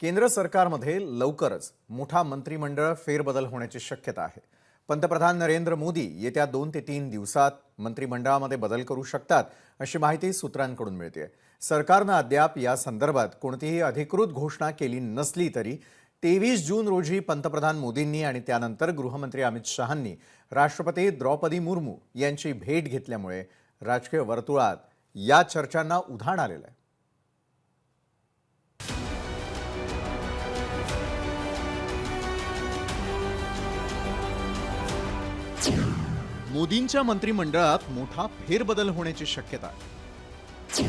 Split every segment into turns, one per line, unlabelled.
केंद्र सरकारमध्ये लवकरच मोठा मंत्रिमंडळ फेरबदल होण्याची शक्यता आहे। पंतप्रधान नरेंद्र मोदी येत्या 2 ते 3 दिवसात मंत्रिमंडळामध्ये बदल करू शकतात अशी माहिती सूत्रांकडून मिळते। सरकारने अद्याप या संदर्भात कोणतीही अधिकृत घोषणा केली नसली तरी 23 जून रोजी पंतप्रधान मोदींनी आणि त्यानंतर गृहमंत्री अमित शहांनी राष्ट्रपती द्रौपदी मुर्मू यांची भेट घेतल्यामुळे राजकीय वर्तुळात या चर्चांना उधाण आलेलं आहे। मोदींच्या मंत्रिमंडळात मोठा फेरबदल होण्याची शक्यता आहे।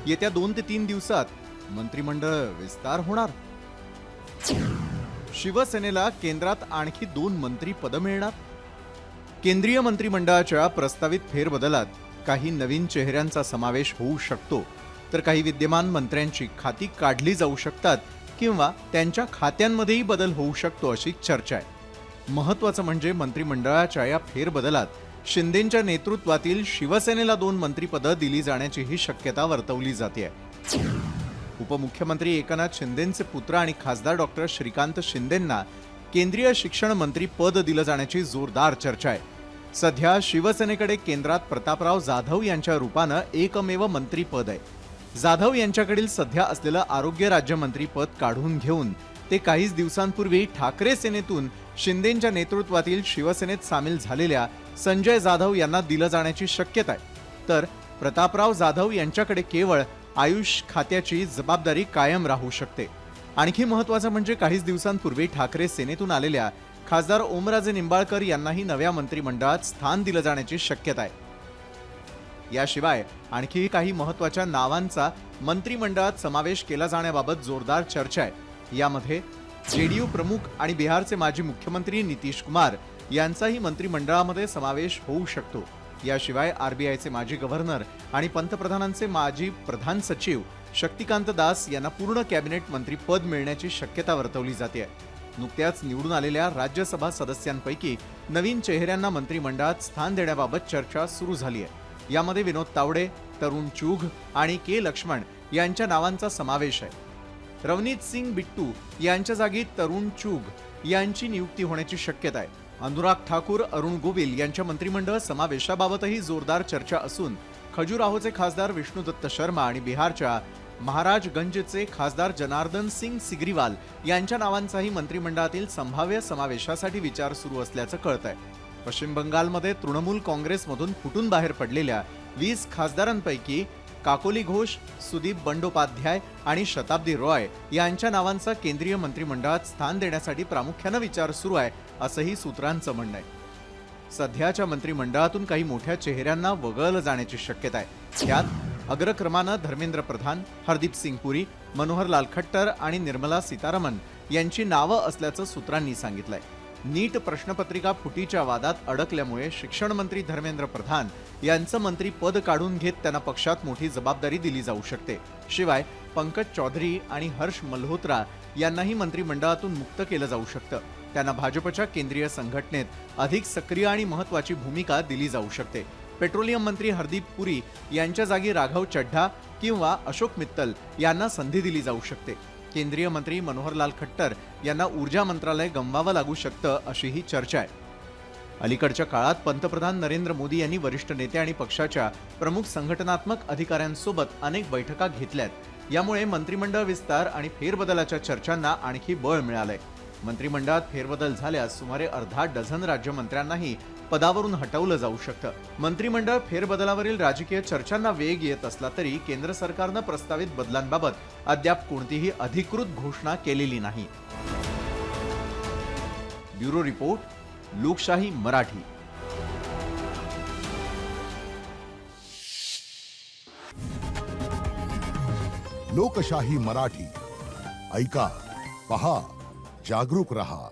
येत्या 2 ते 3 दिवसात मंत्रिमंडळ विस्तार होणार। शिवसेनेला केंद्रात आणखी 2 मंत्रिपद मिळणार। केंद्रीय मंत्रिमंडळाच्या प्रस्तावित फेरबदलात काही नवीन चेहऱ्यांचा समावेश होऊ शकतो, तर काही विद्यमान मंत्र्यांची खाती काढली जाऊ शकतात किंवा त्यांच्या खात्यांमध्येही बदल होऊ शकतो अशी चर्चा आहे। महत्त्वाचं म्हणजे मंत्रिमंडळाच्या या फेरबदलात शिंदेंच्या नेतृत्वातील शिवसेनेला 2 मंत्रिपदं दिली जाण्याची ही शक्यता वर्तवली जाते। उपमुख्यमंत्री एकनाथ शिंदेंचे पुत्र आणि खासदार डॉक्टर श्रीकांत शिंदेंना केंद्रीय शिक्षण मंत्री पद दिलं जाण्याची जोरदार चर्चा आहे। सध्या शिवसेनेकडे केंद्रात प्रतापराव जाधव यांच्या रूपानं एकमेव मंत्रिपद आहे। जाधव यांच्याकडील सध्या असलेलं आरोग्य राज्यमंत्री पद काढून घेऊन ते काहीच दिवसांपूर्वी ठाकरे सेनेतून शिंदेंच्या नेतृत्वातील शिवसेनेत सामील झालेल्या संजय जाधव यांना दिलं जाण्याची शक्यता आहे, तर प्रतापराव जाधव यांच्याकडे केवळ आयुष खात्याची जबाबदारी कायम राहू शकते। आणखी महत्त्वाचं म्हणजे काहीच दिवसांपूर्वी ठाकरे सेनेतून आलेल्या खासदार ओमराजे निंबाळकर यांनाही नव्या मंत्रिमंडळात स्थान दिलं जाण्याची शक्यता आहे। याशिवाय आणखी काही महत्त्वाच्या नावांचा मंत्रिमंडळात समावेश केला जाण्याबाबत जोरदार चर्चा आहे। यामध्ये जेडीयू प्रमुख आणि बिहारचे माजी मुख्यमंत्री नितीश कुमार यांचाही मंत्रिमंडळामध्ये समावेश होऊ शकतो। याशिवाय आरबीआयचे माजी गव्हर्नर आणि पंतप्रधानांचे माजी प्रधान सचिव शक्तिकांत दास यांना पूर्ण कॅबिनेट मंत्रिपद मिळण्याची शक्यता वर्तवली जाते। नुकत्याच निवडून आलेल्या राज्यसभा सदस्यांपैकी नवीन चेहऱ्यांना मंत्रिमंडळात स्थान देण्याबाबत चर्चा सुरू झाली आहे। यामध्ये विनोद तावडे, तरुण चुघ आणि के लक्ष्मण यांच्या नावांचा समावेश आहे। रवनीत सिंग बिट्टू यांच्या जागी तरुण चुघ यांची नियुक्ती होण्याची शक्यता आहे। अनुराग ठाकूर, अरुण गोविल यांच्या मंत्रिमंडळ समावेशाबाबतही जोरदार चर्चा असून खजुराहोचे खासदार विष्णुदत्त शर्मा आणि बिहारच्या महाराजगंजचे खासदार जनार्दन सिंग सिग्रीवाल यांच्या नावांचाही मंत्रिमंडळातील संभाव्य समावेशासाठी विचार सुरू असल्याचं कळतंय। पश्चिम बंगालमध्ये तृणमूल काँग्रेसमधून फुटून बाहेर पडलेल्या 20 खासदारांपैकी काकोली घोष, सुदीप बंडोपाध्याय आणि शताब्दी रॉय यांच्या नावांचा केंद्रीय मंत्रिमंडळात स्थान देण्यासाठी प्रामुख्याने विचार सुरू आहे असंही सूत्रांचं म्हणणं आहे। सध्याच्या मंत्रिमंडळातून काही मोठ्या चेहऱ्यांना वगळलं जाण्याची शक्यता आहे। त्यात अग्रक्रमानं धर्मेंद्र प्रधान, हरदीप सिंग पुरी, मनोहर लाल खट्टर आणि निर्मला सीतारामन यांची नावं असल्याचं सूत्रांनी सांगितलंय। नीट प्रश्नपत्रिका फुटीच्या वादात अडकल्यामुळे शिक्षण मंत्री धर्मेंद्र प्रधान यांचं मंत्रिपद काढून घेत त्यांना पक्षात मोठी जबाबदारी दिली जाऊ शकते। शिवाय पंकज चौधरी आणि हर्ष मल्होत्रा यांनाही मंत्रिमंडळातून मुक्त केलं जाऊ शकतं। त्यांना भाजपच्या केंद्रीय संघटनेत अधिक सक्रिय आणि महत्त्वाची भूमिका दिली जाऊ शकते। पेट्रोलियम मंत्री हरदीप पुरी यांच्या जागी राघव चड्ढा किंवा अशोक मित्तल यांना संधी दिली जाऊ शकते। केंद्रीय मंत्री मनोहर लाल खट्टर यांना ऊर्जा मंत्रालय गमवावं लागू शकतं अशीही चर्चा आहे। अलीकडच्या काळात पंतप्रधान नरेंद्र मोदी यांनी वरिष्ठ नेते आणि पक्षाच्या प्रमुख संघटनात्मक अधिकाऱ्यांसोबत अनेक बैठका घेतल्यात। यामुळे मंत्रिमंडळ विस्तार आणि फेरबदलाच्या चर्चांना आणखी बळ मिळालंय। मंत्रिमंडळात फेरबदल झाल्यास सुमारे अर्धा डझन राज्यमंत्र्यांनाही पदावरून हटवलं जाऊ शकतं। मंत्रिमंडळ फेरबदलावरील राजकीय चर्चांना वेग येत असला तरी केंद्र सरकारनं प्रस्तावित बदलांबाबत अद्याप कोणतीही अधिकृत घोषणा केलेली नाही। ब्युरो रिपोर्ट, लोकशाही मराठी।
लोकशाही मराठी ऐका, पहा, जागरूक रहा।